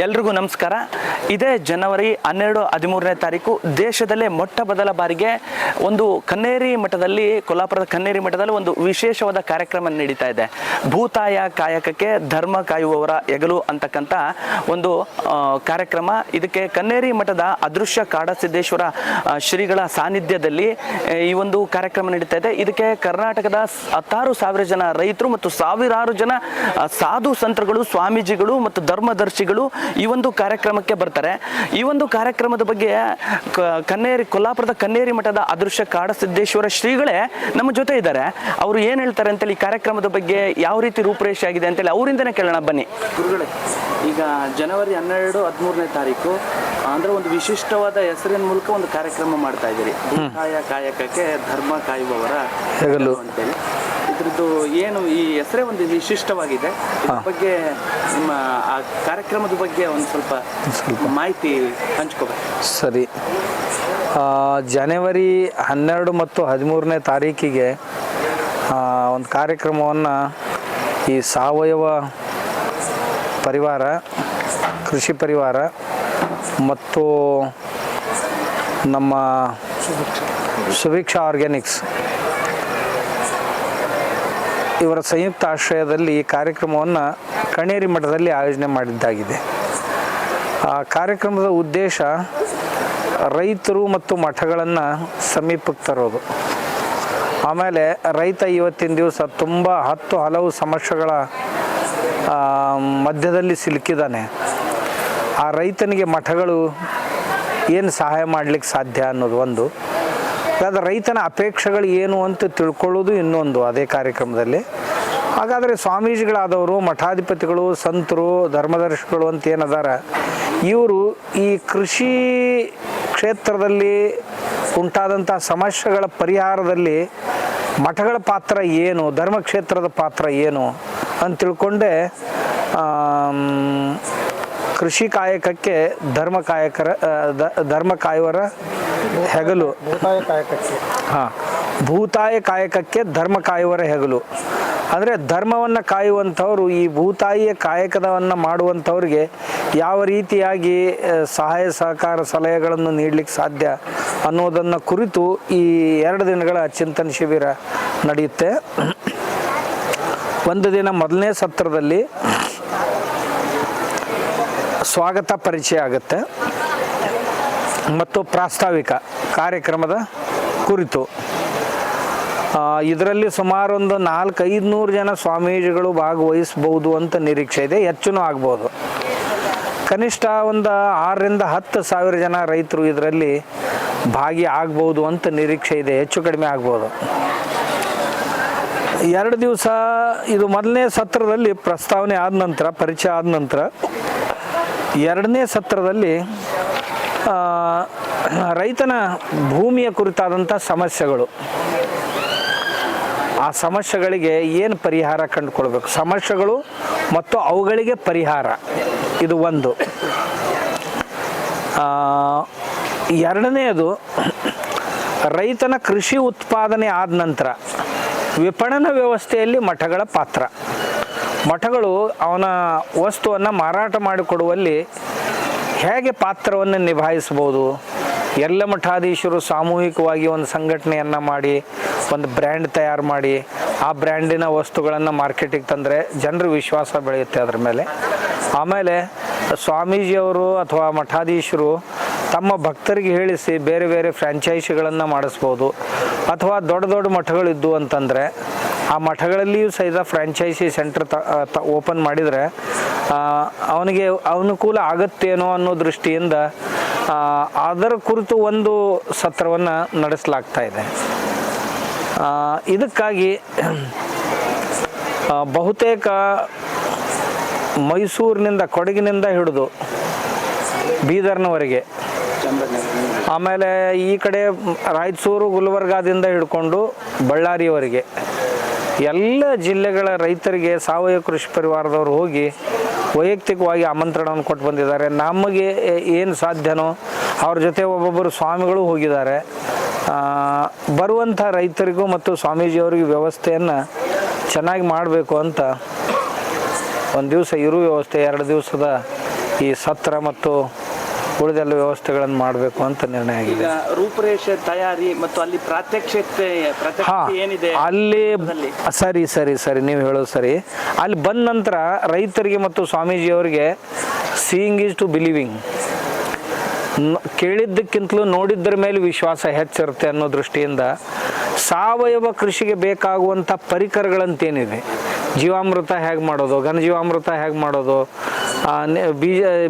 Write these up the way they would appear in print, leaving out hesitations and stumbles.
ಎಲ್ರಿಗೂ ನಮಸ್ಕಾರ. ಇದೇ ಜನವರಿ 12, 13ನೇ ತಾರೀಕು ದೇಶದಲ್ಲೇ ಮೊಟ್ಟ ಮೊದಲ ಬಾರಿಗೆ ಒಂದು ಕನ್ನೇರಿ ಮಠದಲ್ಲಿ, ಕೊಲ್ಲಾಪುರದ ಕನ್ನೇರಿ ಮಠದಲ್ಲಿ ಒಂದು ವಿಶೇಷವಾದ ಕಾರ್ಯಕ್ರಮ ನಡೀತಾ ಇದೆ. ಭೂತಾಯ ಕಾಯಕಕ್ಕೆ ಧರ್ಮ ಕಾಯುವವರ ಹೆಗಲು ಅಂತಕ್ಕಂಥ ಒಂದು ಕಾರ್ಯಕ್ರಮ. ಇದಕ್ಕೆ ಕನ್ನೇರಿ ಮಠದ ಅದೃಶ್ಯ ಕಾಡಸಿದ್ದೇಶ್ವರ ಶ್ರೀಗಳ ಸಾನ್ನಿಧ್ಯದಲ್ಲಿ ಈ ಒಂದು ಕಾರ್ಯಕ್ರಮ ನಡೀತಾ ಇದೆ. ಇದಕ್ಕೆ ಕರ್ನಾಟಕದ 16,000 ಜನ ರೈತರು ಮತ್ತು ಸಾವಿರಾರು ಜನ ಸಾಧು ಸಂತರುಗಳು, ಸ್ವಾಮೀಜಿಗಳು ಮತ್ತು ಧರ್ಮದರ್ಶಿಗಳು ಈ ಒಂದು ಕಾರ್ಯಕ್ರಮಕ್ಕೆ ಬರ್ತಾರೆ. ಈ ಒಂದು ಕಾರ್ಯಕ್ರಮದ ಬಗ್ಗೆ ಕೊಲ್ಲಾಪುರದ ಕನ್ನೇರಿ ಮಠದ ಅದೃಶ್ಯ ಕಾಡಸಿದ್ದೇಶ್ವರ ಶ್ರೀಗಳೇ ನಮ್ಮ ಜೊತೆ ಇದ್ದಾರೆ. ಅವರು ಏನು ಹೇಳ್ತಾರೆ ಅಂತೇಳಿ, ಈ ಕಾರ್ಯಕ್ರಮದ ಬಗ್ಗೆ ಯಾವ ರೀತಿ ರೂಪುರೇಷೆ ಆಗಿದೆ ಅಂತೇಳಿ ಅವರಿಂದನೇ ಕೇಳೋಣ ಬನ್ನಿ. ಗುರುಗಳೇ, ಈಗ ಜನವರಿ 12, 13ನೇ ತಾರೀಕು ಅಂದ್ರೆ ಒಂದು ವಿಶಿಷ್ಟವಾದ ಹೆಸರಿನ ಮೂಲಕ ಒಂದು ಕಾರ್ಯಕ್ರಮ ಮಾಡ್ತಾ ಇದ್ದೀರಿ. ಭೂತಾಯ ಕಾಯಕಕ್ಕೆ ಧರ್ಮ ಕಾಯುವವರ ಹೆಗಲು ಅಂತೇಳಿ. ಇದ್ರದ್ದು ಏನು, ಈ ಹೆಸರೇ ಒಂದು ವಿಶಿಷ್ಟವಾಗಿದೆ. ಇದ್ರ ಬಗ್ಗೆ ನಿಮ್ಮ ಆ ಕಾರ್ಯಕ್ರಮದ ಬಗ್ಗೆ ಒಂದು ಸ್ವಲ್ಪ ಮಾಹಿತಿ ಹಂಚ್ಕೋಬೇಕು. ಸರಿ. ಜನವರಿ 12 ಮತ್ತು 13ನೇ ತಾರೀಕಿಗೆ ಒಂದು ಕಾರ್ಯಕ್ರಮವನ್ನು ಈ ಸಾವಯವ ಪರಿವಾರ, ಕೃಷಿ ಪರಿವಾರ ಮತ್ತು ನಮ್ಮ ಸುಭಿಕ್ಷಾ ಆರ್ಗ್ಯಾನಿಕ್ಸ್ ಇವರ ಸಂಯುಕ್ತ ಆಶ್ರಯದಲ್ಲಿ ಈ ಕಾರ್ಯಕ್ರಮವನ್ನು ಕನ್ನೇರಿ ಮಠದಲ್ಲಿ ಆಯೋಜನೆ ಮಾಡಿದ್ದಾಗಿದೆ. ಆ ಕಾರ್ಯಕ್ರಮದ ಉದ್ದೇಶ ರೈತರು ಮತ್ತು ಮಠಗಳನ್ನು ಸಮೀಪಕ್ಕೆ ತರೋದು. ಆಮೇಲೆ ರೈತ ಇವತ್ತಿನ ದಿವಸ ತುಂಬ ಹಲವು ಸಮಸ್ಯೆಗಳ ಮಧ್ಯದಲ್ಲಿ ಸಿಲುಕಿದ್ದಾನೆ. ಆ ರೈತನಿಗೆ ಮಠಗಳು ಏನು ಸಹಾಯ ಮಾಡಲಿಕ್ಕೆ ಸಾಧ್ಯ ಅನ್ನೋದು ಒಂದು. ಅದಾದ ರೈತನ ಅಪೇಕ್ಷೆಗಳು ಏನು ಅಂತ ತಿಳ್ಕೊಳ್ಳೋದು ಇನ್ನೊಂದು ಅದೇ ಕಾರ್ಯಕ್ರಮದಲ್ಲಿ. ಹಾಗಾದರೆ ಸ್ವಾಮೀಜಿಗಳಾದವರು, ಮಠಾಧಿಪತಿಗಳು, ಸಂತರು, ಧರ್ಮದರ್ಶಿಗಳು ಅಂತ ಏನದಾರ, ಇವರು ಈ ಕೃಷಿ ಕ್ಷೇತ್ರದಲ್ಲಿ ಉಂಟಾದಂಥ ಸಮಸ್ಯೆಗಳ ಪರಿಹಾರದಲ್ಲಿ ಮಠಗಳ ಪಾತ್ರ ಏನು, ಧರ್ಮಕ್ಷೇತ್ರದ ಪಾತ್ರ ಏನು ಅಂತ ತಿಳ್ಕೊಂಡೆ ಕೃಷಿ ಕಾಯಕಕ್ಕೆ ಧರ್ಮ ಕಾಯುವರ ಹೆಗಲು, ಭೂತಾಯ ಕಾಯಕಕ್ಕೆ ಧರ್ಮ ಕಾಯುವರ ಹೆಗಲು ಅಂದರೆ ಧರ್ಮವನ್ನು ಕಾಯುವಂಥವ್ರು ಈ ಭೂತಾಯಿಯ ಕಾಯಕವನ್ನು ಮಾಡುವಂಥವ್ರಿಗೆ ಯಾವ ರೀತಿಯಾಗಿ ಸಹಾಯ ಸಹಕಾರ ಸಲಹೆಗಳನ್ನು ನೀಡಲಿಕ್ಕೆ ಸಾಧ್ಯ ಅನ್ನೋದನ್ನು ಕುರಿತು ಈ 2 ದಿನಗಳ ಚಿಂತನ ಶಿಬಿರ ನಡೆಯುತ್ತೆ. ಒಂದು ದಿನ ಮೊದಲನೇ ಸತ್ರದಲ್ಲಿ ಸ್ವಾಗತ ಪರಿಚಯ ಆಗುತ್ತೆ ಮತ್ತು ಪ್ರಾಸ್ತಾವಿಕ ಕಾರ್ಯಕ್ರಮದ ಕುರಿತು. ಇದರಲ್ಲಿ ಸುಮಾರು ಒಂದು 400-500 ಜನ ಸ್ವಾಮೀಜಿಗಳು ಭಾಗವಹಿಸ್ಬೋದು ಅಂತ ನಿರೀಕ್ಷೆ ಇದೆ. ಹೆಚ್ಚೂ ಆಗ್ಬೋದು. ಕನಿಷ್ಠ ಒಂದು 6,000-10,000 ಜನ ರೈತರು ಇದರಲ್ಲಿ ಭಾಗಿ ಆಗ್ಬೋದು ಅಂತ ನಿರೀಕ್ಷೆ ಇದೆ. ಹೆಚ್ಚು ಕಡಿಮೆ ಆಗ್ಬೋದು. 2 ದಿವಸ ಇದು ಮೊದಲನೇ ಸತ್ರದಲ್ಲಿ ಪ್ರಸ್ತಾವನೆ ಆದ ನಂತರ, ಪರಿಚಯ ಆದ ನಂತರ 2ನೇ ಸತ್ರದಲ್ಲಿ ರೈತನ ಭೂಮಿಯ ಕುರಿತಾದಂಥ ಸಮಸ್ಯೆಗಳು, ಆ ಸಮಸ್ಯೆಗಳಿಗೆ ಏನು ಪರಿಹಾರ ಕಂಡುಕೊಳ್ಬೇಕು, ಸಮಸ್ಯೆಗಳು ಮತ್ತು ಅವುಗಳಿಗೆ ಪರಿಹಾರ, ಇದು ಒಂದು. 2ನೇದು ರೈತನ ಕೃಷಿ ಉತ್ಪಾದನೆ ಆದ ನಂತರ ವಿಪಣನ ವ್ಯವಸ್ಥೆಯಲ್ಲಿ ಮಠಗಳ ಪಾತ್ರ. ಮಠಗಳು ಅವನ ವಸ್ತುವನ್ನು ಮಾರಾಟ ಮಾಡಿಕೊಡುವಲ್ಲಿ ಹೇಗೆ ಪಾತ್ರವನ್ನು ನಿಭಾಯಿಸ್ಬೋದು. ಎಲ್ಲ ಮಠಾಧೀಶರು ಸಾಮೂಹಿಕವಾಗಿ ಒಂದು ಸಂಘಟನೆಯನ್ನು ಮಾಡಿ ಒಂದು ಬ್ರ್ಯಾಂಡ್ ತಯಾರು ಮಾಡಿ ಆ ಬ್ರ್ಯಾಂಡಿನ ವಸ್ತುಗಳನ್ನು ಮಾರ್ಕೆಟಿಗೆ ತಂದರೆ ಜನರ ವಿಶ್ವಾಸ ಬೆಳೆಯುತ್ತೆ ಅದರ ಮೇಲೆ. ಆಮೇಲೆ ಸ್ವಾಮೀಜಿಯವರು ಅಥವಾ ಮಠಾಧೀಶರು ತಮ್ಮ ಭಕ್ತರಿಗೆ ಹೇಳಿಸಿ ಬೇರೆ ಬೇರೆ ಫ್ರ್ಯಾಂಚೈಸಿಗಳನ್ನು ಮಾಡಿಸ್ಬೋದು. ಅಥವಾ ದೊಡ್ಡ ದೊಡ್ಡ ಮಠಗಳಿದ್ದು ಅಂತಂದರೆ ಆ ಮಠಗಳಲ್ಲಿಯೂ ಸಹಿತ ಫ್ರ್ಯಾಂಚೈಸಿ ಸೆಂಟರ್ ಓಪನ್ ಮಾಡಿದರೆ ಅವನಿಗೆ ಅನುಕೂಲ ಆಗುತ್ತೇನೋ ಅನ್ನೋ ದೃಷ್ಟಿಯಿಂದ ಅದರ ಕುರಿತು ಒಂದು ಸತ್ರವನ್ನು ನಡೆಸಲಾಗ್ತಾ ಇದೆ. ಇದಕ್ಕಾಗಿ ಬಹುತೇಕ ಮೈಸೂರಿನಿಂದ, ಕೊಡಗಿನಿಂದ ಹಿಡಿದು ಬೀದರ್ನವರೆಗೆ, ಆಮೇಲೆ ಈ ಕಡೆ ರಾಯಚೂರು, ಗುಲ್ಬರ್ಗಾದಿಂದ ಹಿಡ್ಕೊಂಡು ಬಳ್ಳಾರಿಯವರೆಗೆ ಎಲ್ಲ ಜಿಲ್ಲೆಗಳ ರೈತರಿಗೆ ಸಾವಯವ ಕೃಷಿ ಪರಿವಾರದವರು ಹೋಗಿ ವೈಯಕ್ತಿಕವಾಗಿ ಆಮಂತ್ರಣವನ್ನು ಕೊಟ್ಟು ಬಂದಿದ್ದಾರೆ. ನಮಗೆ ಏನು ಸಾಧ್ಯನೋ ಅವ್ರ ಜೊತೆ ಒಬ್ಬೊಬ್ಬರು ಸ್ವಾಮಿಗಳು ಹೋಗಿದ್ದಾರೆ. ಬರುವಂಥ ರೈತರಿಗೂ ಮತ್ತು ಸ್ವಾಮೀಜಿಯವರಿಗೂ ವ್ಯವಸ್ಥೆಯನ್ನು ಚೆನ್ನಾಗಿ ಮಾಡಬೇಕು ಅಂತ ಒಂದು ದಿವಸ ಇರು ವ್ಯವಸ್ಥೆ, 2 ದಿವಸದ ಈ ಸತ್ರ ಮತ್ತು ಉಳಿದೆಲ್ಲ ವ್ಯವಸ್ಥೆಗಳನ್ನು ಮಾಡಬೇಕು ಅಂತ ನಿರ್ಣಯ ಆಗಿದೆ. ಈಗ ರೂಪುರೇಷೆ ತಯಾರಿ ಮತ್ತು ಅಲ್ಲಿ ಪ್ರಾತ್ಯಕ್ಷಿತೆ ಏನಿದೆ ಅಲ್ಲಿ ಸರಿ ಸರಿ ಸರಿ ನೀವು ಹೇಳೋದು ಸರಿ. ಅಲ್ಲಿ ಬಂದ ನಂತರ ರೈತರಿಗೆ ಮತ್ತು ಸ್ವಾಮೀಜಿಯವರಿಗೆ ಸೀಯಿಂಗ್ ಈಸ್ ಟು ಬಿಲೀವಿಂಗ್, ಕೇಳಿದ್ದಕ್ಕಿಂತಲೂ ನೋಡಿದ್ದರ ಮೇಲೆ ವಿಶ್ವಾಸ ಹೆಚ್ಚಿರುತ್ತೆ ಅನ್ನೋ ದೃಷ್ಟಿಯಿಂದ ಸಾವಯವ ಕೃಷಿಗೆ ಬೇಕಾಗುವಂಥ ಪರಿಕರಗಳಂತೇನಿದೆ, ಜೀವಾಮೃತ ಹೇಗೆ ಮಾಡೋದು, ಘನಜೀವಾಮೃತ ಹೇಗೆ ಮಾಡೋದು,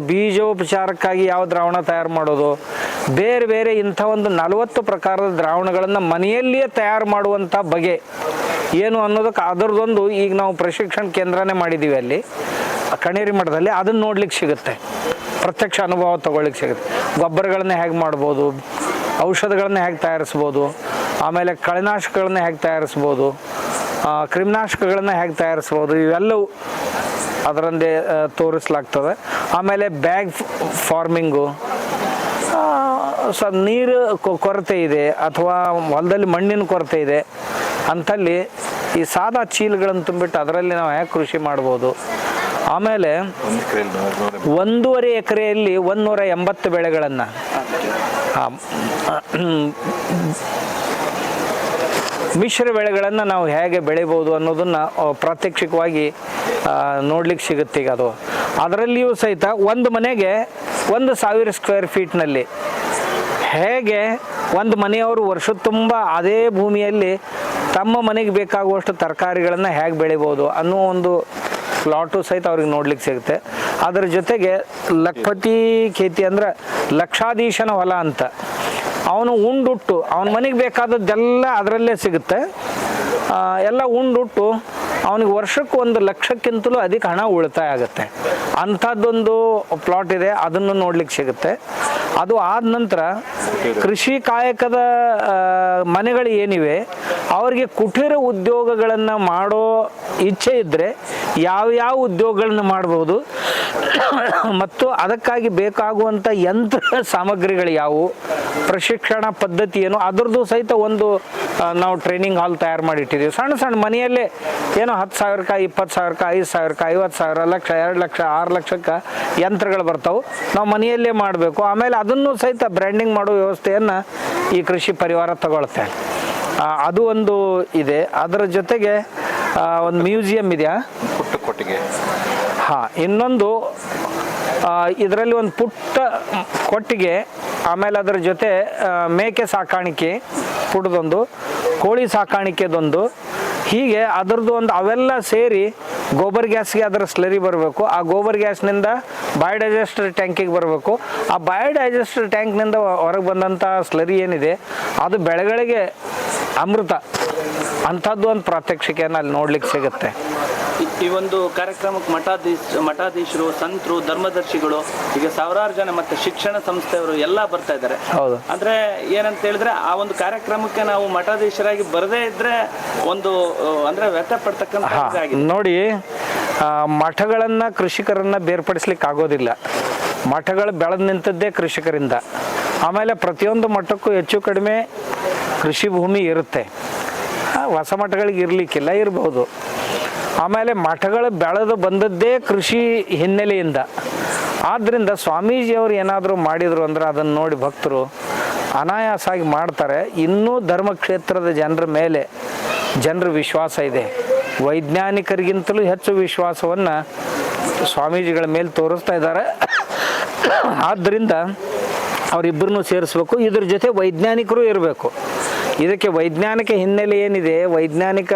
ಬೀಜೋಪಚಾರಕ್ಕಾಗಿ ಯಾವ ದ್ರಾವಣ ತಯಾರು ಮಾಡೋದು, ಬೇರೆ ಬೇರೆ ಇಂಥ ಒಂದು 40 ಪ್ರಕಾರದ ದ್ರಾವಣಗಳನ್ನು ಮನೆಯಲ್ಲಿಯೇ ತಯಾರು ಮಾಡುವಂಥ ಬಗೆ ಏನು ಅನ್ನೋದಕ್ಕೆ ಅದರದೊಂದು ಈಗ ನಾವು ಪ್ರಶಿಕ್ಷಣ ಕೇಂದ್ರನೇ ಮಾಡಿದ್ದೀವಿ ಅಲ್ಲಿ ಕಣೇರಿ ಮಠದಲ್ಲಿ. ಅದನ್ನು ನೋಡ್ಲಿಕ್ಕೆ ಸಿಗುತ್ತೆ, ಪ್ರತ್ಯಕ್ಷ ಅನುಭವ ತಗೊಳ್ಳಿಕ್ಕೆ ಸಿಗುತ್ತೆ. ಗೊಬ್ಬರಗಳನ್ನ ಹೇಗೆ ಮಾಡ್ಬೋದು, ಔಷಧಗಳನ್ನ ಹೇಗೆ ತಯಾರಿಸ್ಬೋದು, ಆಮೇಲೆ ಕಳೆನಾಶಕಗಳನ್ನ ಹೇಗೆ ತಯಾರಿಸ್ಬೋದು, ಕ್ರಿಮಿನಾಶಕಗಳನ್ನ ಹೇಗೆ ತಯಾರಿಸ್ಬೋದು, ಇವೆಲ್ಲವೂ ಅದರಂದೇ ತೋರಿಸ್ಲಾಗ್ತದೆ. ಆಮೇಲೆ ಬ್ಯಾಗ್ ಫಾರ್ಮಿಂಗು, ನೀರು ಕೊರತೆ ಇದೆ ಅಥವಾ ಹೊಲದಲ್ಲಿ ಮಣ್ಣಿನ ಕೊರತೆ ಇದೆ ಅಂಥಲ್ಲಿ ಈ ಸಾದಾ ಚೀಲಗಳನ್ನು ತುಂಬಿಟ್ಟು ಅದರಲ್ಲಿ ನಾವು ಹೇಗೆ ಕೃಷಿ ಮಾಡ್ಬೋದು. ಆಮೇಲೆ 1.5 ಎಕರೆಯಲ್ಲಿ 180 ಬೆಳೆಗಳನ್ನು ಮಿಶ್ರ ಬೆಳೆಗಳನ್ನು ನಾವು ಹೇಗೆ ಬೆಳಿಬೋದು ಅನ್ನೋದನ್ನು ಪ್ರಾತ್ಯಕ್ಷಿಕವಾಗಿ ನೋಡ್ಲಿಕ್ಕೆ ಸಿಗುತ್ತೆ. ಈಗ ಅದು ಅದರಲ್ಲಿಯೂ ಸಹಿತ ಒಂದು ಮನೆಗೆ 1,000 ಸ್ಕ್ವೇರ್ ಫೀಟ್ನಲ್ಲಿ ಹೇಗೆ ಒಂದು ಮನೆಯವರು ವರ್ಷ ತುಂಬ ಅದೇ ಭೂಮಿಯಲ್ಲಿ ತಮ್ಮ ಮನೆಗೆ ಬೇಕಾಗುವಷ್ಟು ತರಕಾರಿಗಳನ್ನು ಹೇಗೆ ಬೆಳಿಬೋದು ಅನ್ನೋ ಒಂದು ಪ್ಲಾಟು ಸಹಿತ ಅವ್ರಿಗೆ ನೋಡ್ಲಿಕ್ಕೆ ಸಿಗುತ್ತೆ. ಅದರ ಜೊತೆಗೆ ಲಖಪತಿ ಖೇತಿ ಅಂದ್ರೆ ಲಕ್ಷಾಧೀಶನ ಹೊಲ ಅಂತ, ಅವನು ಉಂಡುಟ್ಟು ಅವನ ಮನೆಗೆ ಬೇಕಾದದ್ದೆಲ್ಲ ಅದರಲ್ಲೇ ಸಿಗುತ್ತೆ. ಎಲ್ಲ ಉಂಡುಟ್ಟು ಅವನಿಗೆ ವರ್ಷಕ್ಕೆ 1 ಲಕ್ಷಕ್ಕಿಂತಲೂ ಅಧಿಕ ಹಣ ಉಳಿತಾಯ ಆಗುತ್ತೆ. ಅಂಥದ್ದೊಂದು ಪ್ಲಾಟ್ ಇದೆ, ಅದನ್ನು ನೋಡ್ಲಿಕ್ಕೆ ಸಿಗುತ್ತೆ. ಅದು ಆದ ನಂತರ ಕೃಷಿ ಕಾಯಕದ ಮನೆಗಳು ಏನಿವೆ ಅವರಿಗೆ ಕುಟೀರ ಉದ್ಯೋಗಗಳನ್ನು ಮಾಡೋ ಇಚ್ಛೆ ಇದ್ದರೆ ಯಾವ್ಯಾವ ಉದ್ಯೋಗಗಳನ್ನು ಮಾಡ್ಬೋದು ಮತ್ತು ಅದಕ್ಕಾಗಿ ಬೇಕಾಗುವಂಥ ಯಂತ್ರ ಸಾಮಗ್ರಿಗಳು ಯಾವುವು, ಪ್ರಶಿಕ್ಷಣ ಪದ್ಧತಿ ಏನು, ಅದರದ್ದು ಸಹಿತ ಒಂದು ನಾವು ಟ್ರೈನಿಂಗ್ ಹಾಲ್ ತಯಾರು ಮಾಡಿಟ್ಟಿದ್ದೀವಿ. ಸಣ್ಣ ಸಣ್ಣ ಮನೆಯಲ್ಲೇ ಏನೋ 10,000, 20,000, 5,000, 50,000, ಲಕ್ಷ, 2 ಲಕ್ಷ, 6 ಲಕ್ಷಕ್ಕೆ ಯಂತ್ರಗಳು ಬರ್ತಾವೆ. ನಾವು ಮನೆಯಲ್ಲೇ ಮಾಡಬೇಕು. ಆಮೇಲೆ ಅದನ್ನು ಸಹಿತ ಬ್ರ್ಯಾಂಡಿಂಗ್ ಮಾಡೋ ವ್ಯವಸ್ಥೆಯನ್ನು ಈ ಕೃಷಿ ಪರಿವಾರ ತಗೊಳುತ್ತೆ. ಅದು ಒಂದು ಇದೆ. ಅದರ ಜೊತೆಗೆ ಒಂದು ಮ್ಯೂಸಿಯಂ ಇದೆಯಾ ಕೊಟ್ಟಿಗೆ. ಹಾಂ, ಇನ್ನೊಂದು ಇದರಲ್ಲಿ ಒಂದು ಪುಟ್ಟ ಕೊಟ್ಟಿಗೆ, ಆಮೇಲೆ ಅದರ ಜೊತೆ ಮೇಕೆ ಸಾಕಾಣಿಕೆ ಪುಟ್ಟದೊಂದು, ಕೋಳಿ ಸಾಕಾಣಿಕೆದೊಂದು, ಹೀಗೆ ಅದರದ್ದು ಒಂದು ಅವೆಲ್ಲ ಸೇರಿ ಗೋಬರ್ ಗ್ಯಾಸ್ಗೆ ಅದರ ಸ್ಲರಿ ಬರಬೇಕು. ಆ ಗೋಬರ್ ಗ್ಯಾಸ್ನಿಂದ ಬಯೋಡೈಜೆಸ್ಟರ್ ಟ್ಯಾಂಕಿಗೆ ಬರಬೇಕು. ಆ ಬಯೋಡೈಜೆಸ್ಟರ್ ಟ್ಯಾಂಕ್ನಿಂದ ಹೊರಗೆ ಬಂದಂಥ ಸ್ಲರಿ ಏನಿದೆ ಅದು ಬೆಳೆಗಳಿಗೆ ಅಮೃತ. ಅಂಥದ್ದು ಒಂದು ಪ್ರಾತ್ಯಕ್ಷಿಕೆಯನ್ನು ಅಲ್ಲಿ ನೋಡ್ಲಿಕ್ಕೆ ಸಿಗುತ್ತೆ. ಈ ಒಂದು ಕಾರ್ಯಕ್ರಮಕ್ಕೆ ಮಠಾಧೀಶರು, ಸಂತರು, ಧರ್ಮದರ್ಶಿಗಳು, ಈಗ ಸಾವಿರಾರು ಜನ ಮತ್ತೆ ಶಿಕ್ಷಣ ಸಂಸ್ಥೆಯವರು ಎಲ್ಲ ಬರ್ತಾ ಇದ್ದಾರೆ. ಹೌದು. ಅಂದ್ರೆ ಏನಂತ ಹೇಳಿದ್ರೆ ಆ ಒಂದು ಕಾರ್ಯಕ್ರಮಕ್ಕೆ ನಾವು ಮಠಾಧೀಶರಾಗಿ ಬರದೇ ಇದ್ರೆ ಒಂದು ಅಂದ್ರೆ ವ್ಯತ್ಯ ಪಡ್ತಕ್ಕಂಥ ನೋಡಿ, ಮಠಗಳನ್ನು ಕೃಷಿಕರನ್ನ ಬೇರ್ಪಡಿಸ್ಲಿಕ್ಕೆ ಆಗೋದಿಲ್ಲ. ಮಠಗಳು ಬೆಳೆದು ನಿಂತದ್ದೇ ಕೃಷಿಕರಿಂದ. ಆಮೇಲೆ ಪ್ರತಿಯೊಂದು ಮಠಕ್ಕೂ ಹೆಚ್ಚು ಕಡಿಮೆ ಕೃಷಿ ಭೂಮಿ ಇರುತ್ತೆ. ಹೊಸ ಮಠಗಳಿಗೆ ಇರಲಿಕ್ಕಿಲ್ಲ, ಇರ್ಬೋದು. ಆಮೇಲೆ ಮಠಗಳು ಬೆಳೆದು ಬಂದದ್ದೇ ಕೃಷಿ ಹಿನ್ನೆಲೆಯಿಂದ. ಆದ್ದರಿಂದ ಸ್ವಾಮೀಜಿಯವರು ಏನಾದರೂ ಮಾಡಿದರು ಅಂದ್ರೆ ಅದನ್ನು ನೋಡಿ ಭಕ್ತರು ಅನಾಯಾಸಾಗಿ ಮಾಡ್ತಾರೆ. ಇನ್ನೂ ಧರ್ಮಕ್ಷೇತ್ರದ ಜನರ ಮೇಲೆ ಜನರ ವಿಶ್ವಾಸ ಇದೆ. ವೈಜ್ಞಾನಿಕರಿಗಿಂತಲೂ ಹೆಚ್ಚು ವಿಶ್ವಾಸವನ್ನು ಸ್ವಾಮೀಜಿಗಳ ಮೇಲೆ ತೋರಿಸ್ತಾ ಇದ್ದಾರೆ. ಆದ್ದರಿಂದ ಅವರಿಬ್ಬರನ್ನೂ ಸೇರಿಸ್ಬೇಕು. ಇದ್ರ ಜೊತೆ ವೈಜ್ಞಾನಿಕರು ಇರಬೇಕು. ಇದಕ್ಕೆ ವೈಜ್ಞಾನಿಕ ಹಿನ್ನೆಲೆ ಏನಿದೆ, ವೈಜ್ಞಾನಿಕ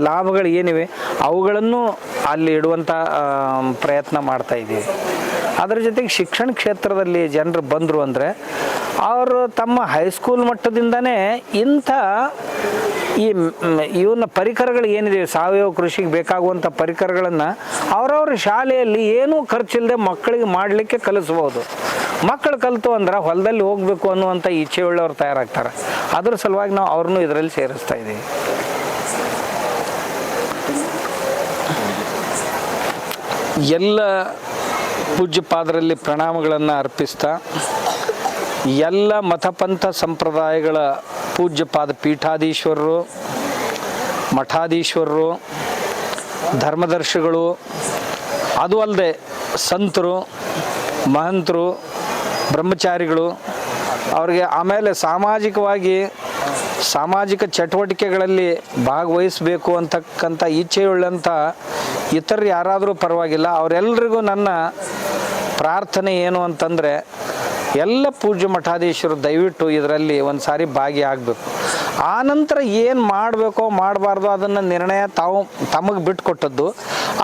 ಲಾಭಗಳು ಏನಿವೆ ಅವುಗಳನ್ನು ಅಲ್ಲಿ ಇಡುವಂಥ ಪ್ರಯತ್ನ ಮಾಡ್ತಾ ಇದ್ದೀವಿ. ಅದರ ಜೊತೆಗೆ ಶಿಕ್ಷಣ ಕ್ಷೇತ್ರದಲ್ಲಿ ಜನರು ಬಂದರು ಅಂದರೆ ಅವರು ತಮ್ಮ ಹೈಸ್ಕೂಲ್ ಮಟ್ಟದಿಂದನೇ ಇಂಥ ಇವನ್ನ ಪರಿಕರಗಳು ಏನಿದೆ, ಸಾವಯವ ಕೃಷಿಗೆ ಬೇಕಾಗುವಂಥ ಪರಿಕರಗಳನ್ನು ಅವರವ್ರ ಶಾಲೆಯಲ್ಲಿ ಏನೂ ಖರ್ಚಿಲ್ಲದೆ ಮಕ್ಕಳಿಗೆ ಮಾಡಲಿಕ್ಕೆ ಕಲಿಸ್ಬೋದು. ಮಕ್ಕಳು ಕಲಿತು ಅಂದ್ರೆ ಹೊಲದಲ್ಲಿ ಹೋಗಬೇಕು ಅನ್ನುವಂಥ ಇಚ್ಛೆ ಉಳ್ಳವ್ರು ತಯಾರಾಗ್ತಾರೆ. ಅದ್ರ ಸಲುವಾಗಿ ನಾವು ಅವ್ರನ್ನೂ ಇದರಲ್ಲಿ ಸೇರಿಸ್ತಾ ಇದ್ದೀವಿ. ಎಲ್ಲ ಪೂಜ್ಯಪಾದರಲ್ಲಿ ಪ್ರಣಾಮಗಳನ್ನು ಅರ್ಪಿಸ್ತಾ ಎಲ್ಲ ಮತಪಂಥ ಸಂಪ್ರದಾಯಗಳ ಪೂಜ್ಯಪಾದ ಪೀಠಾಧೀಶ್ವರರು, ಮಠಾಧೀಶ್ವರರು, ಧರ್ಮದರ್ಶಿಗಳು, ಅದು ಅಲ್ಲದೆ ಸಂತರು, ಮಹಂತರು, ಬ್ರಹ್ಮಚಾರಿಗಳು, ಅವ್ರಿಗೆ ಆಮೇಲೆ ಸಾಮಾಜಿಕ ಚಟುವಟಿಕೆಗಳಲ್ಲಿ ಭಾಗವಹಿಸಬೇಕು ಅಂತಕ್ಕಂಥ ಇಚ್ಛೆಯುಳ್ಳಂಥ ಇತರರು ಯಾರಾದರೂ ಪರವಾಗಿಲ್ಲ. ಅವರೆಲ್ಲರಿಗೂ ನನ್ನ ಪ್ರಾರ್ಥನೆ ಏನು ಅಂತಂದರೆ, ಎಲ್ಲ ಪೂಜ್ಯ ಮಠಾಧೀಶರು ದಯವಿಟ್ಟು ಇದರಲ್ಲಿ ಒಂದು ಸಾರಿ ಭಾಗಿಯಾಗಬೇಕು. ಆನಂತರ ಏನು ಮಾಡಬೇಕೋ ಮಾಡಬಾರ್ದು ಅದನ್ನು ನಿರ್ಣಯ ತಮಗೆ ಬಿಟ್ಟುಕೊಟ್ಟದ್ದು.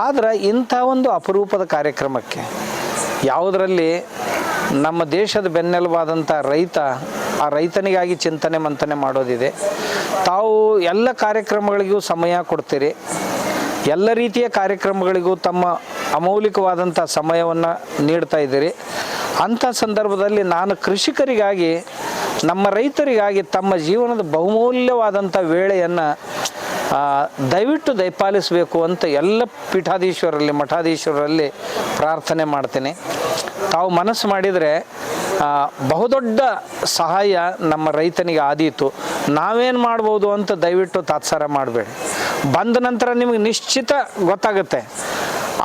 ಆದರೆ ಇಂಥ ಒಂದು ಅಪರೂಪದ ಕಾರ್ಯಕ್ರಮಕ್ಕೆ ಯಾವುದರಲ್ಲಿ ನಮ್ಮ ದೇಶದ ಬೆನ್ನೆಲುಬಾದಂಥ ರೈತ, ಆ ರೈತನಿಗಾಗಿ ಚಿಂತನೆ ಮಂಥನೆ ಮಾಡೋದಿದೆ. ತಾವು ಎಲ್ಲ ಕಾರ್ಯಕ್ರಮಗಳಿಗೂ ಸಮಯ ಕೊಡ್ತೀರಿ, ಎಲ್ಲ ರೀತಿಯ ಕಾರ್ಯಕ್ರಮಗಳಿಗೂ ತಮ್ಮ ಅಮೌಲಿಕವಾದಂಥ ಸಮಯವನ್ನು ನೀಡ್ತಾ ಇದ್ದೀರಿ. ಅಂಥ ಸಂದರ್ಭದಲ್ಲಿ ನಾನು ಕೃಷಿಕರಿಗಾಗಿ, ನಮ್ಮ ರೈತರಿಗಾಗಿ ತಮ್ಮ ಜೀವನದ ಬಹುಮೂಲ್ಯವಾದಂಥ ವೇಳೆಯನ್ನು ದಯವಿಟ್ಟು ದಯಪಾಲಿಸಬೇಕು ಅಂತ ಎಲ್ಲ ಪೀಠಾಧೀಶ್ವರಲ್ಲಿ, ಮಠಾಧೀಶ್ವರಲ್ಲಿ ಪ್ರಾರ್ಥನೆ ಮಾಡ್ತೀನಿ. ತಾವು ಮನಸ್ಸು ಮಾಡಿದರೆ ಬಹುದೊಡ್ಡ ಸಹಾಯ ನಮ್ಮ ರೈತನಿಗೆ ಆದೀತು. ನಾವೇನು ಮಾಡ್ಬೋದು ಅಂತ ದಯವಿಟ್ಟು ತಾತ್ಸಾರ ಮಾಡಬೇಡಿ. ಬಂದ ನಂತರ ನಿಮಗೆ ನಿಶ್ಚಿತ ಗೊತ್ತಾಗುತ್ತೆ.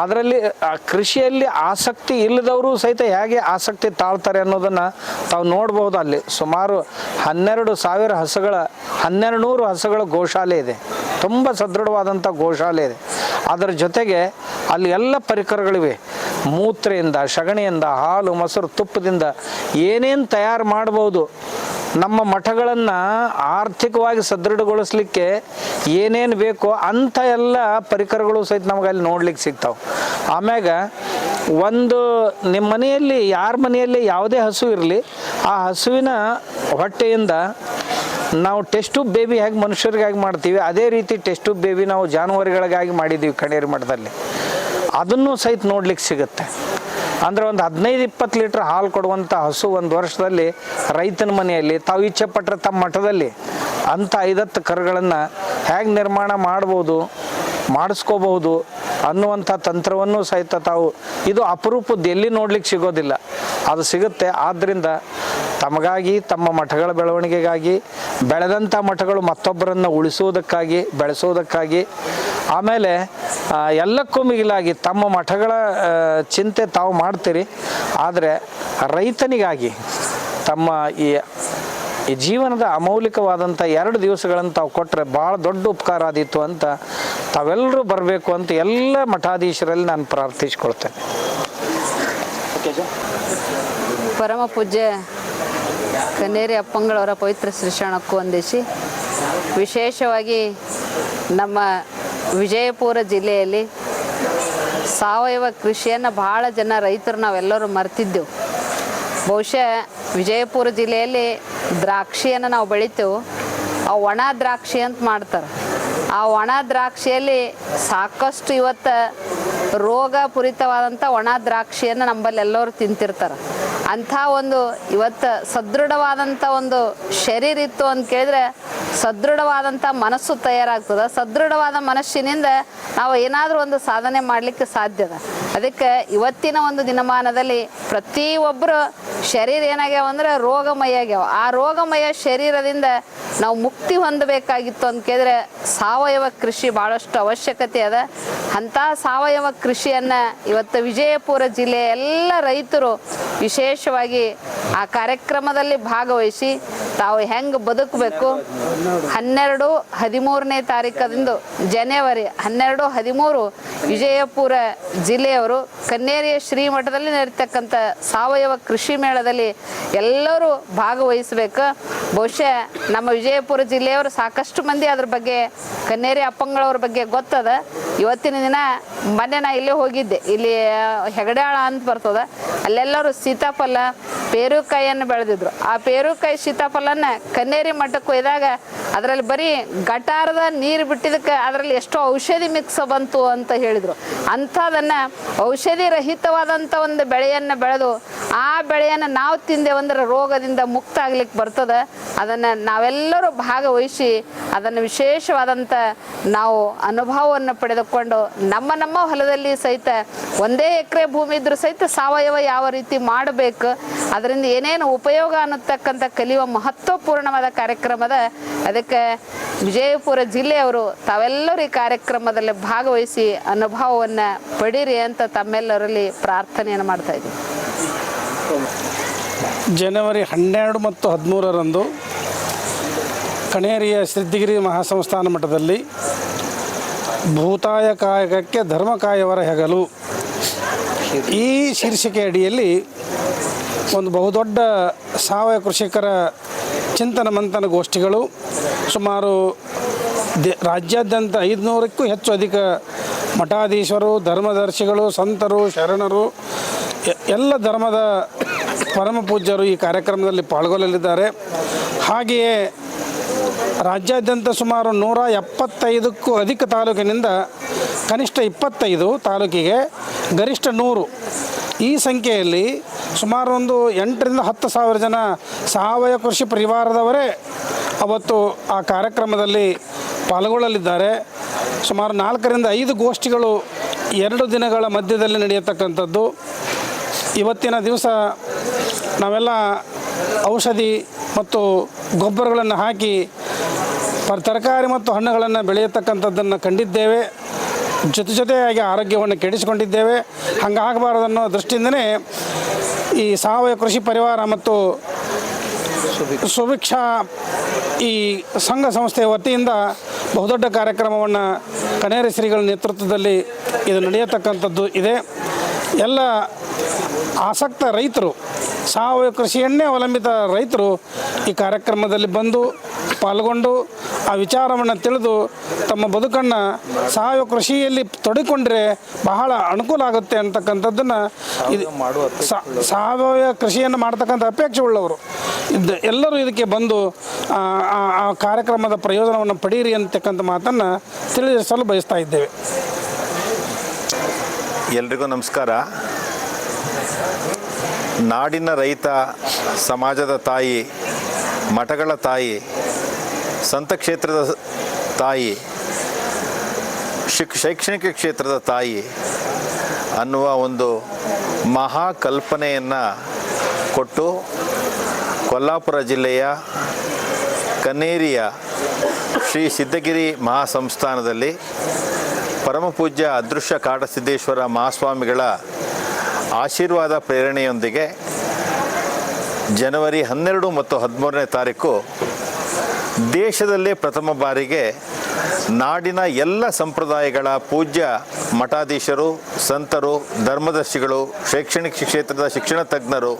ಅದರಲ್ಲಿ ಕೃಷಿಯಲ್ಲಿ ಆಸಕ್ತಿ ಇಲ್ಲದವರು ಸಹಿತ ಹೇಗೆ ಆಸಕ್ತಿ ತಾಳ್ತಾರೆ ಅನ್ನೋದನ್ನು ತಾವು ನೋಡ್ಬೋದು. ಅಲ್ಲಿ ಸುಮಾರು 1200 ಹಸುಗಳ ಗೋಶಾಲೆ ಇದೆ, ತುಂಬ ಸದೃಢವಾದಂಥ ಗೋಶಾಲೆ ಇದೆ. ಅದರ ಜೊತೆಗೆ ಅಲ್ಲಿ ಎಲ್ಲ ಪರಿಕರಗಳಿವೆ. ಮೂತ್ರೆಯಿಂದ, ಸಗಣಿಯಿಂದ, ಹಾಲು, ಮೊಸರು, ತುಪ್ಪದಿಂದ ಏನೇನು ತಯಾರು ಮಾಡ್ಬೋದು. ನಮ್ಮ ಮಠಗಳನ್ನು ಆರ್ಥಿಕವಾಗಿ ಸದೃಢಗೊಳಿಸ್ಲಿಕ್ಕೆ ಏನೇನು ಬೇಕೋ ಅಂಥ ಎಲ್ಲ ಪರಿಕರಗಳು ಸಹಿತ ನಮಗೆ ಅಲ್ಲಿ ನೋಡ್ಲಿಕ್ಕೆ ಸಿಗ್ತಾವೆ. ಆಮ್ಯಾಗ ಒಂದು ನಿಮ್ಮ ಮನೆಯಲ್ಲಿ, ಯಾರ ಮನೆಯಲ್ಲಿ ಯಾವುದೇ ಹಸು ಇರಲಿ, ಆ ಹಸುವಿನ ಹೊಟ್ಟೆಯಿಂದ ನಾವು ಟೆಸ್ಟ್ ಟ್ಯೂಬ್ ಬೇಬಿ ಹೇಗೆ ಮನುಷ್ಯರಿಗಾಗಿ ಮಾಡ್ತೀವಿ, ಅದೇ ರೀತಿ ಟೆಸ್ಟ್ ಟ್ಯೂಬ್ ಬೇಬಿ ನಾವು ಜಾನುವಾರುಗಳಿಗಾಗಿ ಮಾಡಿದ್ದೀವಿ ಕಣೇರಿ ಮಠದಲ್ಲಿ. ಅದನ್ನು ಸಹಿತ ನೋಡ್ಲಿಕ್ಕೆ ಸಿಗುತ್ತೆ. ಅಂದರೆ ಒಂದು 15-20 ಲೀಟ್ರ್ ಹಾಲು ಕೊಡುವಂಥ ಹಸು ಒಂದು ವರ್ಷದಲ್ಲಿ ರೈತನ ಮನೆಯಲ್ಲಿ ತಾವು ಇಚ್ಛೆ ಪಟ್ಟರೆ ತಮ್ಮ ಮಠದಲ್ಲಿ ಅಂಥ 5-10 ಕರುಗಳನ್ನು ಹೇಗೆ ನಿರ್ಮಾಣ ಮಾಡ್ಬೋದು, ಮಾಡಿಸ್ಕೋಬಹುದು ಅನ್ನುವಂಥ ತಂತ್ರವನ್ನು ಸಹಿತ ತಾವು, ಇದು ಅಪರೂಪದ್ದು, ಎಲ್ಲಿ ನೋಡ್ಲಿಕ್ಕೆ ಸಿಗೋದಿಲ್ಲ, ಅದು ಸಿಗುತ್ತೆ. ಆದ್ದರಿಂದ ತಮಗಾಗಿ, ತಮ್ಮ ಮಠಗಳ ಬೆಳವಣಿಗೆಗಾಗಿ, ಬೆಳೆದಂಥ ಮಠಗಳು ಮತ್ತೊಬ್ಬರನ್ನು ಉಳಿಸೋದಕ್ಕಾಗಿ, ಬೆಳೆಸೋದಕ್ಕಾಗಿ, ಆಮೇಲೆ ಎಲ್ಲಕ್ಕೂ ಮಿಗಿಲಾಗಿ ತಮ್ಮ ಮಠಗಳ ಚಿಂತೆ ತಾವು ಮಾಡ್ತೀರಿ. ಆದರೆ ರೈತನಿಗಾಗಿ ತಮ್ಮ ಈ ಜೀವನದ ಅಮೌಲಿಕವಾದಂಥ 2 ದಿವಸಗಳನ್ನು ತಾವು ಕೊಟ್ಟರೆ ಭಾಳ ದೊಡ್ಡ ಉಪಕಾರ ಆದೀತು ಅಂತ ತಾವೆಲ್ಲರೂ ಬರಬೇಕು ಅಂತ ಎಲ್ಲ ಮಠಾಧೀಶರಲ್ಲಿ ನಾನು ಪ್ರಾರ್ಥಿಸ್ಕೊಳ್ತೇನೆ. ಪರಮ ಪೂಜ್ಯ ಕನ್ನೇರಿ ಅಪ್ಪಂಗಳವರ ಪವಿತ್ರ ಶ್ರೀಶರಣಕ್ಕೂ ವಂದಿಸಿ, ವಿಶೇಷವಾಗಿ ನಮ್ಮ ವಿಜಯಪುರ ಜಿಲ್ಲೆಯಲ್ಲಿ ಸಾವಯವ ಕೃಷಿಯನ್ನು ಭಾಳ ಜನ ರೈತರು ನಾವೆಲ್ಲರೂ ಮರ್ತಿದ್ದೆವು. ಬಹುಶಃ ವಿಜಯಪುರ ಜಿಲ್ಲೆಯಲ್ಲಿ ದ್ರಾಕ್ಷಿಯನ್ನು ನಾವು ಬೆಳಿತೇವೆ. ಆ ಒಣ ದ್ರಾಕ್ಷಿ ಅಂತ ಮಾಡ್ತಾರೆ. ಆ ಒಣ ದ್ರಾಕ್ಷಿಯಲ್ಲಿ ಸಾಕಷ್ಟು ಇವತ್ತು ರೋಗಪೂರಿತವಾದಂಥ ಒಣ ದ್ರಾಕ್ಷಿಯನ್ನು ನಮ್ಮಲ್ಲಿ ಎಲ್ಲರೂ ತಿಂತಿರ್ತಾರೆ. ಅಂಥ ಒಂದು ಇವತ್ತು ಸದೃಢವಾದಂಥ ಒಂದು ಶರೀರ ಇತ್ತು ಅಂತ ಕೇಳಿದ್ರೆ ಸದೃಢವಾದಂಥ ಮನಸ್ಸು ತಯಾರಾಗ್ತದೆ. ಸದೃಢವಾದ ಮನಸ್ಸಿನಿಂದ ನಾವು ಏನಾದರೂ ಒಂದು ಸಾಧನೆ ಮಾಡಲಿಕ್ಕೆ ಸಾಧ್ಯದ. ಅದಕ್ಕೆ ಇವತ್ತಿನ ಒಂದು ದಿನಮಾನದಲ್ಲಿ ಪ್ರತಿಯೊಬ್ಬರು ಶರೀರ ಏನಾಗ್ಯಾವ ಅಂದ್ರೆ ರೋಗಮಯ ಆಗ್ಯಾವ. ಆ ರೋಗಮಯ ಶರೀರದಿಂದ ನಾವು ಮುಕ್ತಿ ಹೊಂದಬೇಕಾಗಿತ್ತು ಅಂತ ಕೇಳಿದ್ರೆ ಸಾವಯವ ಕೃಷಿ ಭಾಳಷ್ಟು ಅವಶ್ಯಕತೆ ಅದ. ಅಂಥ ಸಾವಯವ ಕೃಷಿಯನ್ನು ಇವತ್ತು ವಿಜಯಪುರ ಜಿಲ್ಲೆಯ ಎಲ್ಲ ರೈತರು ವಿಶೇಷವಾಗಿ ಆ ಕಾರ್ಯಕ್ರಮದಲ್ಲಿ ಭಾಗವಹಿಸಿ ತಾವು ಹೆಂಗೆ ಬದುಕಬೇಕು, 12-13ನೇ ತಾರೀಕದಂದು ಜನವರಿ 12-13 ವಿಜಯಪುರ ಜಿಲ್ಲೆಯವರು ಕನ್ನೇರಿಯ ಶ್ರೀಮಠದಲ್ಲಿ ನಡೀತಕ್ಕಂಥ ಸಾವಯವ ಕೃಷಿ ಮೇಳದಲ್ಲಿ ಎಲ್ಲರೂ ಭಾಗವಹಿಸಬೇಕು. ಬಹುಶಃ ನಮ್ಮ ವಿಜಯಪುರ ಜಿಲ್ಲೆಯವರು ಸಾಕಷ್ಟು ಮಂದಿ ಅದ್ರ ಬಗ್ಗೆ, ಕನ್ನೇರಿ ಅಪ್ಪಂಗಳವ್ರ ಬಗ್ಗೆ ಗೊತ್ತದ. ಇವತ್ತಿನ ದಿನ ಮೊನ್ನೆ ನಾ ಇಲ್ಲೇ ಹೋಗಿದ್ದೆ, ಇಲ್ಲಿ ಹೆಗಡಾಳ ಅಂತ ಬರ್ತದ, ಅಲ್ಲೆಲ್ಲರೂ ಸೀತಾಫಲ ಪೇರುಕಾಯಿಯನ್ನು ಬೆಳೆದಿದ್ರು. ಆ ಪೇರುಕಾಯಿ ಸೀತಾಫಲನ ಕನ್ನೇರಿ ಮಠಕ್ಕೆ ಒಯ್ದಾಗ ಅದರಲ್ಲಿ ಬರೀ ಗಟಾರದ ನೀರು ಬಿಟ್ಟಿದ್ದಕ್ಕೆ ಅದರಲ್ಲಿ ಎಷ್ಟೋ ಔಷಧಿ ಮಿಕ್ಸ್ ಬಂತು ಅಂತ ಹೇಳಿದರು. ಅಂಥದನ್ನು ಔಷಧಿ ರಹಿತವಾದಂಥ ಒಂದು ಬೆಳೆಯನ್ನು ಬೆಳೆದು ಆ ಬೆಳೆಯನ್ನು ನಾವು ತಿಂದೇವಂದ್ರೆ ರೋಗದಿಂದ ಮುಕ್ತ ಆಗ್ಲಿಕ್ಕೆ ಬರ್ತದೆ. ಅದನ್ನು ನಾವೆಲ್ಲರೂ ಭಾಗವಹಿಸಿ ಅದನ್ನು ವಿಶೇಷವಾದಂಥ ನಾವು ಅನುಭವವನ್ನು ಪಡೆದುಕೊಂಡು ನಮ್ಮ ಹೊಲದಲ್ಲಿ ಸಹಿತ 1 ಎಕರೆ ಭೂಮಿ ಇದ್ರೂ ಸಹಿತ ಸಾವಯವ ಯಾವ ರೀತಿ ಮಾಡಬೇಕು, ಅದರಿಂದ ಏನೇನು ಉಪಯೋಗ ಅನ್ನತಕ್ಕಂಥ ಕಲಿಯುವ ಮಹತ್ವಪೂರ್ಣವಾದ ಕಾರ್ಯಕ್ರಮದ. ಅದಕ್ಕೆ ವಿಜಯಪುರ ಜಿಲ್ಲೆಯವರು ತಾವೆಲ್ಲರೂ ಈ ಕಾರ್ಯಕ್ರಮದಲ್ಲಿ ಭಾಗವಹಿಸಿ ಅನುಭವವನ್ನು ಪಡೀರಿ ಅಂತ ತಮ್ಮೆಲ್ಲರಲ್ಲಿ ಪ್ರಾರ್ಥನೆಯನ್ನು ಮಾಡ್ತಾ ಇದ್ದೀವಿ. ಜನವರಿ 12 ಮತ್ತು 13ರಂದು ಕಣೇರಿಯ ಸಿದ್ಧಗಿರಿ ಮಹಾಸಂಸ್ಥಾನ ಮಠದಲ್ಲಿ ಭೂತಾಯ ಕಾಯಕಕ್ಕೆ ಧರ್ಮಕಾಯವರ ಹೆಗಲು ಈ ಶೀರ್ಷಿಕೆ ಅಡಿಯಲ್ಲಿ ಒಂದು ಬಹುದೊಡ್ಡ ಸಾವಯವ ಕೃಷಿಕರ ಚಿಂತನ ಮಂಥನ ಗೋಷ್ಠಿಗಳು ಸುಮಾರು ರಾಜ್ಯಾದ್ಯಂತ 500ಕ್ಕೂ ಹೆಚ್ಚು ಅಧಿಕ ಮಠಾಧೀಶರು, ಧರ್ಮದರ್ಶಿಗಳು, ಸಂತರು, ಶರಣರು, ಎಲ್ಲ ಧರ್ಮದ ಪರಮ ಪೂಜ್ಯರು ಈ ಕಾರ್ಯಕ್ರಮದಲ್ಲಿ ಪಾಲ್ಗೊಳ್ಳಲಿದ್ದಾರೆ. ಹಾಗೆಯೇ ರಾಜ್ಯಾದ್ಯಂತ ಸುಮಾರು 175ಕ್ಕೂ ಅಧಿಕ ತಾಲೂಕಿನಿಂದ ಕನಿಷ್ಠ 25 ತಾಲೂಕಿಗೆ ಗರಿಷ್ಠ 100 ಈ ಸಂಖ್ಯೆಯಲ್ಲಿ ಸುಮಾರು ಒಂದು 8ರಿಂದ 10 ಸಾವಿರ ಜನ ಸಾವಯವ ಕೃಷಿ ಪರಿವಾರದವರೇ ಅವತ್ತು ಆ ಕಾರ್ಯಕ್ರಮದಲ್ಲಿ ಪಾಲ್ಗೊಳ್ಳಲಿದ್ದಾರೆ. ಸುಮಾರು 4ರಿಂದ 5 ಗೋಷ್ಠಿಗಳು 2 ದಿನಗಳ ಮಧ್ಯದಲ್ಲಿ ನಡೆಯತಕ್ಕಂಥದ್ದು. ಇವತ್ತಿನ ದಿವಸ ನಾವೆಲ್ಲ ಔಷಧಿ ಮತ್ತು ಗೊಬ್ಬರಗಳನ್ನು ಹಾಕಿ ತರಕಾರಿ ಮತ್ತು ಹಣ್ಣುಗಳನ್ನು ಬೆಳೆಯತಕ್ಕಂಥದ್ದನ್ನು ಕಂಡಿದ್ದೇವೆ. ಜೊತೆಯಾಗಿ ಆರೋಗ್ಯವನ್ನು ಕೆಡಿಸಿಕೊಂಡಿದ್ದೇವೆ. ಹಾಗಾಗಬಾರದನ್ನೋ ದೃಷ್ಟಿಯಿಂದನೇ ಈ ಸಾವಯವ ಕೃಷಿ ಪರಿವಾರ ಮತ್ತು ಸುಭಿಕ್ಷಾ ಈ ಸಂಘ ಸಂಸ್ಥೆಯ ವತಿಯಿಂದ ಬಹುದೊಡ್ಡ ಕಾರ್ಯಕ್ರಮವನ್ನು ಕಣೇರಿ ಶ್ರೀಗಳ ನೇತೃತ್ವದಲ್ಲಿ ಇದು ನಡೆಯತಕ್ಕಂಥದ್ದು ಇದೆ. ಎಲ್ಲ ಆಸಕ್ತ ರೈತರು, ಸಾವಯವ ಕೃಷಿಯನ್ನೇ ಅವಲಂಬಿತ ರೈತರು ಈ ಕಾರ್ಯಕ್ರಮದಲ್ಲಿ ಬಂದು ಪಾಲ್ಗೊಂಡು ಆ ವಿಚಾರವನ್ನು ತಿಳಿದು ತಮ್ಮ ಬದುಕನ್ನು ಸಾವಯವ ಕೃಷಿಯಲ್ಲಿ ತೊಡಗಿಕೊಂಡ್ರೆ ಬಹಳ ಅನುಕೂಲ ಆಗುತ್ತೆ ಅಂತಕ್ಕಂಥದ್ದನ್ನು ಇದು ಸಾವಯವ ಕೃಷಿಯನ್ನು ಮಾಡ್ತಕ್ಕಂಥ ಅಪೇಕ್ಷೆ ಉಳ್ಳವರು ಎಲ್ಲರೂ ಇದಕ್ಕೆ ಬಂದು ಆ ಕಾರ್ಯಕ್ರಮದ ಪ್ರಯೋಜನವನ್ನು ಪಡೀರಿ ಅಂತಕ್ಕಂಥ ಮಾತನ್ನು ತಿಳಿಸಲು ಬಯಸ್ತಾ ಇದ್ದೇವೆ. ಎಲ್ರಿಗೂ ನಮಸ್ಕಾರ. ನಾಡಿನ ರೈತ, ಸಮಾಜದ ತಾಯಿ, ಮಠಗಳ ತಾಯಿ, ಸಂತ ಕ್ಷೇತ್ರದ ತಾಯಿ, ಶೈಕ್ಷಣಿಕ ಕ್ಷೇತ್ರದ ತಾಯಿ ಅನ್ನುವ ಒಂದು ಮಹಾಕಲ್ಪನೆಯನ್ನು ಕೊಟ್ಟು ಕೊಲ್ಲಾಪುರ ಜಿಲ್ಲೆಯ ಕನ್ನೇರಿಯ ಶ್ರೀ ಸಿದ್ಧಗಿರಿ ಮಹಾಸಂಸ್ಥಾನದಲ್ಲಿ ಪರಮಪೂಜ್ಯ ಅದೃಶ್ಯ ಕಾಡಸಿದ್ದೇಶ್ವರ ಮಹಾಸ್ವಾಮಿಗಳ ಆಶೀರ್ವಾದ ಪ್ರೇರಣೆಯೊಂದಿಗೆ ಜನವರಿ 12 ಮತ್ತು 13ನೇ ತಾರೀಕು ದೇಶದಲ್ಲೇ ಪ್ರಥಮ ಬಾರಿಗೆ ನಾಡಿನ ಎಲ್ಲ ಸಂಪ್ರದಾಯಗಳ ಪೂಜ್ಯ ಮಠಾಧೀಶರು, ಸಂತರು, ಧರ್ಮದರ್ಶಿಗಳು, ಶೈಕ್ಷಣಿಕ ಕ್ಷೇತ್ರದ ಶಿಕ್ಷಣ ತಜ್ಞರು,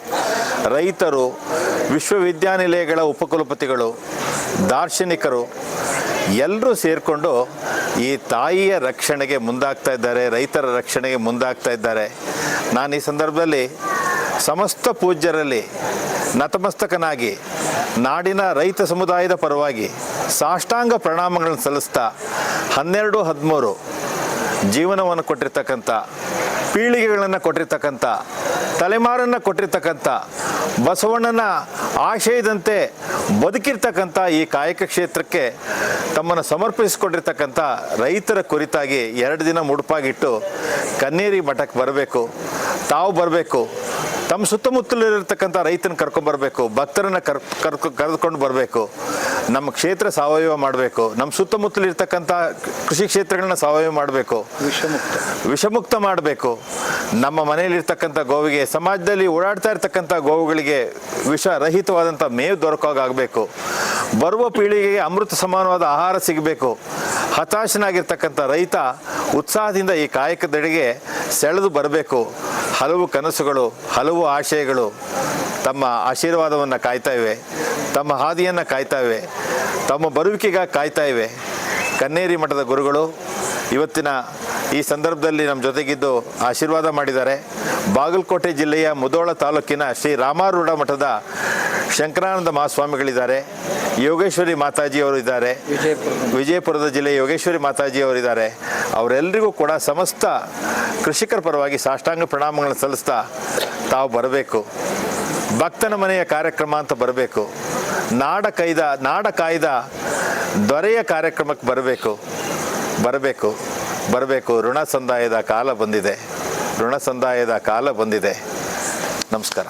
ರೈತರು, ವಿಶ್ವವಿದ್ಯಾನಿಲಯಗಳ ಉಪಕುಲಪತಿಗಳು, ದಾರ್ಶನಿಕರು ಎಲ್ಲರೂ ಸೇರಿಕೊಂಡು ಈ ತಾಯಿಯ ರಕ್ಷಣೆಗೆ ಮುಂದಾಗ್ತಾ ಇದ್ದಾರೆ, ರೈತರ ರಕ್ಷಣೆಗೆ ಮುಂದಾಗ್ತಾ ಇದ್ದಾರೆ. ನಾನು ಈ ಸಂದರ್ಭದಲ್ಲಿ ಸಮಸ್ತ ಪೂಜ್ಯರಲ್ಲಿ ನತಮಸ್ತಕನಾಗಿ ನಾಡಿನ ರೈತ ಸಮುದಾಯದ ಪರವಾಗಿ ಸಾಷ್ಟಾಂಗ ಪ್ರಣಾಮಗಳನ್ನು ಸಲ್ಲಿಸ್ತಾ 12, 13 ಜೀವನವನ್ನು ಕೊಟ್ಟಿರ್ತಕ್ಕಂಥ, ಪೀಳಿಗೆಗಳನ್ನು ಕೊಟ್ಟಿರ್ತಕ್ಕಂಥ, ತಲೆಮಾರನ್ನು ಕೊಟ್ಟಿರ್ತಕ್ಕಂಥ, ಬಸವಣ್ಣನ ಆಶಯದಂತೆ ಬದುಕಿರ್ತಕ್ಕಂಥ ಈ ಕಾಯಕ ಕ್ಷೇತ್ರಕ್ಕೆ ತಮ್ಮನ್ನು ಸಮರ್ಪಿಸಿಕೊಂಡಿರ್ತಕ್ಕಂಥ ರೈತರ ಕುರಿತಾಗಿ 2 ದಿನ ಮುಡುಪಾಗಿಟ್ಟು ಕನ್ನೇರಿ ಮಠಕ್ಕೆ ಬರಬೇಕು. ತಾವು ಬರಬೇಕು, ತಮ್ಮ ಸುತ್ತಮುತ್ತಲಿರ್ತಕ್ಕಂಥ ರೈತನ ಕರ್ಕೊಂಡ್ಬರ್ಬೇಕು, ಭಕ್ತರನ್ನು ಕರೆದುಕೊಂಡು ಬರಬೇಕು. ನಮ್ಮ ಕ್ಷೇತ್ರ ಸಾವಯವ ಮಾಡಬೇಕು, ನಮ್ಮ ಸುತ್ತಮುತ್ತಲಿರ್ತಕ್ಕಂಥ ಕೃಷಿ ಕ್ಷೇತ್ರಗಳನ್ನ ಸಾವಯವ ಮಾಡಬೇಕು, ವಿಷಮುಕ್ತ ಮಾಡಬೇಕು. ನಮ್ಮ ಮನೆಯಲ್ಲಿರ್ತಕ್ಕಂಥ ಗೋವಿಗೆ, ಸಮಾಜದಲ್ಲಿ ಓಡಾಡ್ತಾ ಇರ್ತಕ್ಕಂಥ ಗೋವುಗಳಿಗೆ ವಿಷರಹಿತವಾದಂಥ ಮೇವು ದೊರಕಾಗಬೇಕು. ಬರುವ ಪೀಳಿಗೆಗೆ ಅಮೃತ ಸಮಾನವಾದ ಆಹಾರ ಸಿಗಬೇಕು. ಹತಾಶನಾಗಿರ್ತಕ್ಕಂಥ ರೈತ ಉತ್ಸಾಹದಿಂದ ಈ ಕಾಯಕದೆಡೆಗೆ ಸೆಳೆದು ಬರಬೇಕು. ಹಲವು ಕನಸುಗಳು, ಹಲವು ಆಶಯಗಳು ತಮ್ಮ ಆಶೀರ್ವಾದವನ್ನು ಕಾಯ್ತಾ ಇವೆ, ತಮ್ಮ ಹಾದಿಯನ್ನು ಕಾಯ್ತಾ ಇವೆ, ತಮ್ಮ ಬರುವಿಕೆಗಾಗಿ ಕಾಯ್ತಾ ಇವೆ. ಕನ್ನೇರಿ ಮಠದ ಗುರುಗಳು ಇವತ್ತಿನ ಈ ಸಂದರ್ಭದಲ್ಲಿ ನಮ್ಮ ಜೊತೆಗಿದ್ದು ಆಶೀರ್ವಾದ ಮಾಡಿದ್ದಾರೆ. ಬಾಗಲಕೋಟೆ ಜಿಲ್ಲೆಯ ಮುಧೋಳ ತಾಲೂಕಿನ ಶ್ರೀ ರಾಮಾರೂಢ ಮಠದ ಶಂಕರಾನಂದ ಮಹಾಸ್ವಾಮಿಗಳಿದ್ದಾರೆ, ಯೋಗೇಶ್ವರಿ ಮಾತಾಜಿಯವರು ಇದ್ದಾರೆ, ವಿಜಯಪುರದ ಜಿಲ್ಲೆಯ ಯೋಗೇಶ್ವರಿ ಮಾತಾಜಿಯವರಿದ್ದಾರೆ. ಅವರೆಲ್ಲರಿಗೂ ಕೂಡ ಸಮಸ್ತ ಕೃಷಿಕರ ಪರವಾಗಿ ಸಾಷ್ಟಾಂಗ ಪ್ರಣಾಮಗಳನ್ನು ಸಲ್ಲಿಸ್ತಾ ತಾವು ಬರಬೇಕು. ಭಕ್ತನ ಮನೆಯ ಕಾರ್ಯಕ್ರಮ ಅಂತ ಬರಬೇಕು. ನಾಡ ಕಾಯ್ದ ದೊರೆಯ ಕಾರ್ಯಕ್ರಮಕ್ಕೆ ಬರಬೇಕು. ಋಣ ಸಂದಾಯದ ಕಾಲ ಬಂದಿದೆ. ನಮಸ್ಕಾರ.